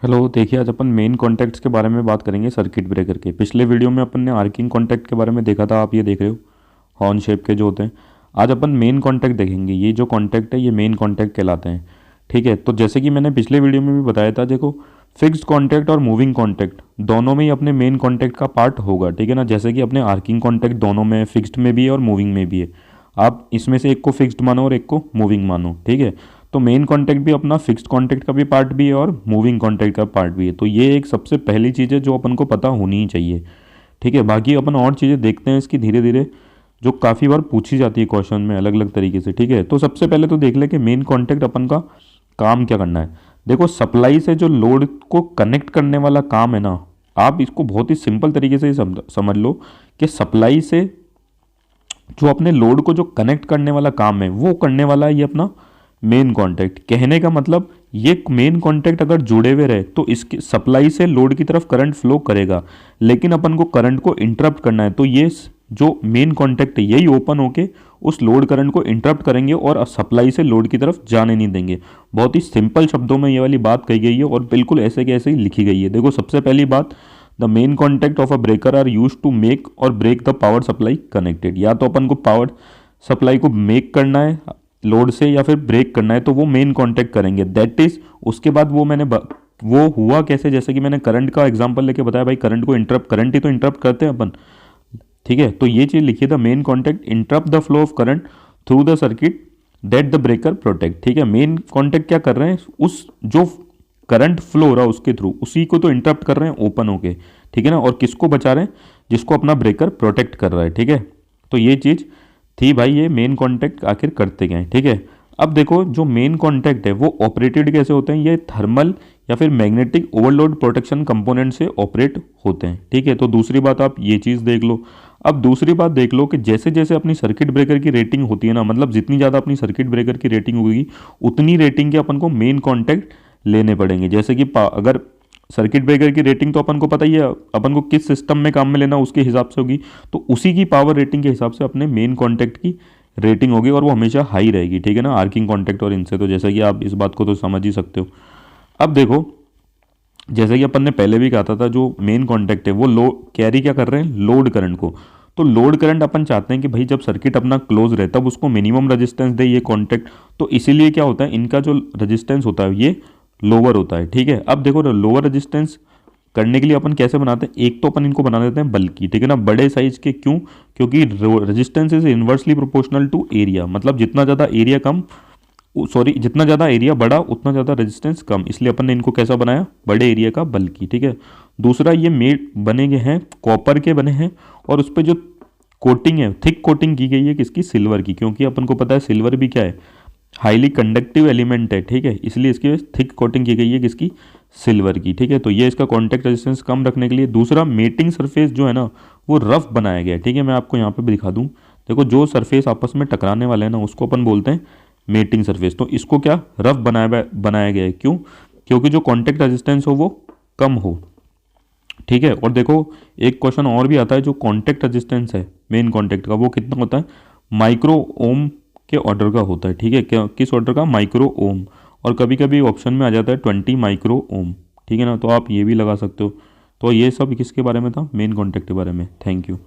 Hello, देखिए आज अपन main contacts के बारे में बात करेंगे सर्किट ब्रेकर के। पिछले वीडियो में अपन ने आर्किंग कॉन्टैक्ट के बारे में देखा था, आप ये देख रहे हो हॉर्न शेप के जो होते हैं। आज अपन मेन कॉन्टैक्ट देखेंगे। ये जो कॉन्टैक्ट है ये मेन कॉन्टैक्ट कहलाते हैं। ठीक है, तो जैसे कि मैंने पिछले वीडियो में भी बताया था, देखो फिक्स्ड कॉन्टैक्ट और मूविंग कॉन्टैक्ट दोनों में ही अपने मेन कॉन्टैक्ट का पार्ट होगा। ठीक है ना, जैसे कि अपने आर्किंग कॉन्टैक्ट दोनों में, फिक्स्ड में भी है और मूविंग में भी है। आप इसमें से एक को फिक्स्ड मानो और एक को मूविंग मानो। ठीक है, तो मेन कॉन्टैक्ट भी अपना फिक्स्ड कॉन्टैक्ट का भी पार्ट भी है और मूविंग कॉन्टैक्ट का पार्ट भी है। तो ये एक सबसे पहली चीज़ है जो अपन को पता होनी ही चाहिए। ठीक है, बाकी अपन और चीज़ें देखते हैं इसकी धीरे धीरे, जो काफ़ी बार पूछी जाती है क्वेश्चन में अलग अलग तरीके से। ठीक है, तो सबसे पहले तो देख ले कि मेन कॉन्टैक्ट अपन का काम क्या करना है। देखो, सप्लाई से जो लोड को कनेक्ट करने वाला काम है ना, आप इसको बहुत ही सिंपल तरीके से समझ लो कि सप्लाई से जो अपने लोड को जो कनेक्ट करने वाला काम है वो करने वाला है ये अपना मेन कॉन्टैक्ट। कहने का मतलब ये मेन कॉन्टैक्ट अगर जुड़े हुए रहे तो इसकी सप्लाई से लोड की तरफ करंट फ्लो करेगा, लेकिन अपन को करंट को इंटरप्ट करना है तो ये जो मेन कॉन्टैक्ट है यही ओपन होके उस लोड करंट को इंटरप्ट करेंगे और सप्लाई से लोड की तरफ जाने नहीं देंगे। बहुत ही सिंपल शब्दों में ये वाली बात कही गई है और बिल्कुल ऐसे के ऐसे ही लिखी गई है। देखो, सबसे पहली बात, the main contact of a breaker are use to make और break the power supply connected. या तो अपन को पावर सप्लाई को मेक करना है लोड से या फिर ब्रेक करना है तो वो मेन कॉन्टैक्ट करेंगे। दैट इज, उसके बाद वो वो हुआ कैसे, जैसे कि मैंने करंट का एग्जांपल लेके बताया, भाई करंट को इंटरप्ट, करंट ही तो इंटरप्ट करते हैं अपन। ठीक है, तो ये चीज़ लिखिए, the main contact interrupt the flow of current through the circuit that the breaker protect. ठीक है, मेन कॉन्टैक्ट क्या कर रहे हैं, उस जो करंट फ्लो हो रहा है उसके थ्रू उसी को तो इंटरप्ट कर रहे हैं ओपन होके। ठीक है ना, और किसको बचा रहे हैं, जिसको अपना ब्रेकर प्रोटेक्ट कर रहा है। ठीक है, तो ये चीज़ थी भाई, ये मेन कॉन्टैक्ट आखिर करते गए। ठीक है, अब देखो जो मेन कॉन्टैक्ट है वो ऑपरेटेड कैसे होते हैं, ये थर्मल या फिर मैग्नेटिक ओवरलोड प्रोटेक्शन कंपोनेंट से ऑपरेट होते हैं। ठीक है, तो दूसरी बात आप ये चीज़ देख लो। अब दूसरी बात देख लो कि जैसे जैसे अपनी सर्किट ब्रेकर की रेटिंग होती है ना, मतलब जितनी ज़्यादा अपनी सर्किट ब्रेकर की रेटिंग होगी उतनी रेटिंग के अपन को मेन कॉन्टैक्ट लेने पड़ेंगे। जैसे कि अगर सर्किट ब्रेकर की रेटिंग तो अपन को पता ही है, अपन को किस सिस्टम में काम में लेना उसके हिसाब से होगी, तो उसी की पावर रेटिंग के हिसाब से अपने मेन कॉन्टैक्ट की रेटिंग होगी और वो हमेशा हाई रहेगी। ठीक है ना, आर्किंग कॉन्टैक्ट और इनसे, तो जैसा कि आप इस बात को तो समझ ही सकते हो। अब देखो, जैसे कि अपन ने पहले भी कहा था जो मेन कॉन्टैक्ट है वो कैरी क्या कर रहे हैं, लोड करंट को। तो लोड करंट अपन चाहते हैं कि भाई जब सर्किट अपना क्लोज रहे तब उसको मिनिमम रेजिस्टेंस दे ये कॉन्टैक्ट। तो इसीलिए क्या होता है, इनका जो रेजिस्टेंस होता है ये लोअर होता है। ठीक है, अब देखो लोअर रेजिस्टेंस करने के लिए अपन कैसे बनाते हैं, एक तो अपन इनको बना देते हैं बल्कि। ठीक है ना, बड़े साइज के। क्यों? क्योंकि resistance is inversely proportional to area, मतलब जितना ज़्यादा एरिया कम, सॉरी जितना ज़्यादा एरिया बड़ा उतना ज़्यादा रेजिस्टेंस कम, इसलिए अपन ने इनको कैसा बनाया, बड़े एरिया का बल्कि। ठीक है, दूसरा ये मेड बने गए हैं, कॉपर के बने हैं और उस पर जो कोटिंग है, थिक कोटिंग की गई है किसकी, सिल्वर की, क्योंकि अपन को पता है सिल्वर भी क्या है, हाईली कंडक्टिव एलिमेंट है। ठीक है, इसलिए इसकी थिक कोटिंग की गई है किसकी, सिल्वर की। ठीक है, तो ये इसका कॉन्टैक्ट रेजिस्टेंस कम रखने के लिए। दूसरा, मेटिंग सरफेस जो है ना वो रफ बनाया गया है। ठीक है, मैं आपको यहाँ पे भी दिखा दूँ। देखो, जो सरफेस आपस में टकराने वाले हैं ना उसको अपन बोलते हैं मेटिंग सरफेस। तो इसको क्या रफ बनाया गया है, क्यों? क्योंकि जो कॉन्टैक्ट रेजिस्टेंस हो वो कम हो। ठीक है, और देखो एक क्वेश्चन और भी आता है, जो कॉन्टैक्ट रेजिस्टेंस है मेन कॉन्टैक्ट का वो कितना होता है, माइक्रो ओम के ऑर्डर का होता है। ठीक है, क्या किस ऑर्डर का, माइक्रो ओम। और कभी कभी ऑप्शन में आ जाता है 20 माइक्रो ओम। ठीक है ना, तो आप ये भी लगा सकते हो। तो ये सब किसके बारे में था, मेन कॉन्टैक्ट के बारे में। Thank you.